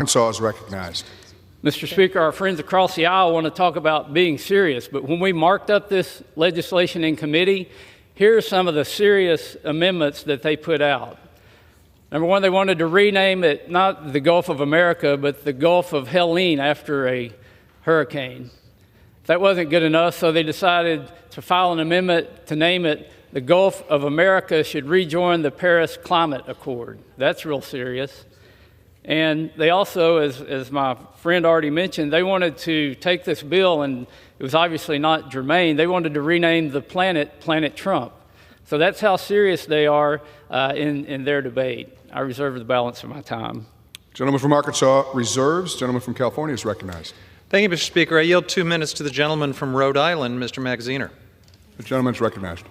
Arkansas is recognized. Mr. Speaker, our friends across the aisle want to talk about being serious, but when we marked up this legislation in committee, here are some of the serious amendments that they put out. Number one, they wanted to rename it not the Gulf of America, but the Gulf of Helene after a hurricane. That wasn't good enough, so they decided to file an amendment to name it the Gulf of America should rejoin the Paris Climate Accord. That's real serious. And they also, as my friend already mentioned, they wanted to take this bill, and it was obviously not germane, they wanted to rename the Planet Trump. So that's how serious they are in their debate. I reserve the balance of my time. Gentleman from Arkansas reserves. Gentleman from California is recognized. Thank you, Mr. Speaker. I yield 2 minutes to the gentleman from Rhode Island, Mr. Magaziner. The gentleman is recognized.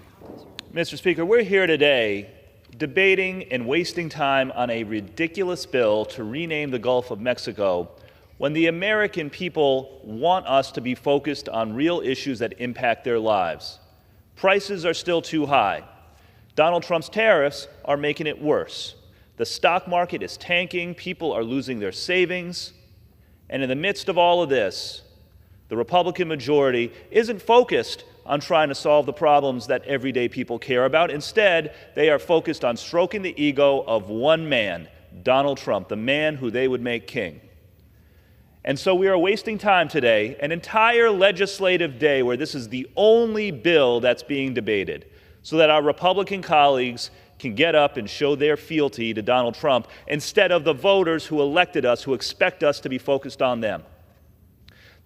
Mr. Speaker, we're here today debating and wasting time on a ridiculous bill to rename the Gulf of Mexico when the American people want us to be focused on real issues that impact their lives. Prices are still too high. Donald Trump's tariffs are making it worse. The stock market is tanking. People are losing their savings. And in the midst of all of this, the Republican majority isn't focused on trying to solve the problems that everyday people care about. Instead, they are focused on stroking the ego of one man, Donald Trump, the man who they would make king. And so we are wasting time today, an entire legislative day where this is the only bill that's being debated, so that our Republican colleagues can get up and show their fealty to Donald Trump instead of the voters who elected us, who expect us to be focused on them.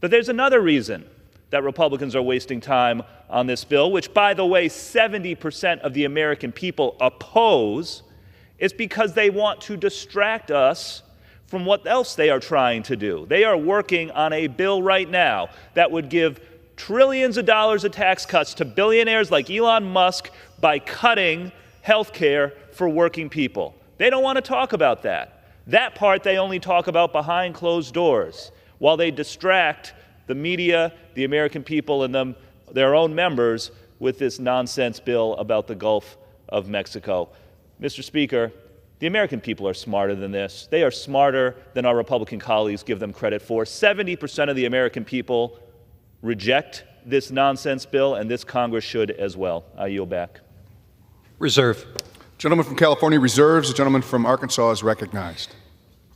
But there's another reason that Republicans are wasting time on this bill, which, by the way, 70% of the American people oppose, is because they want to distract us from what else they are trying to do. They are working on a bill right now that would give trillions of dollars of tax cuts to billionaires like Elon Musk by cutting health care for working people. They don't want to talk about that. That part they only talk about behind closed doors, while they distract the media, the American people, and their own members with this nonsense bill about the Gulf of Mexico. Mr. Speaker, the American people are smarter than this. They are smarter than our Republican colleagues give them credit for. 70% of the American people reject this nonsense bill, and this Congress should as well. I yield back. Reserve. Gentleman from California reserves. The gentleman from Arkansas is recognized.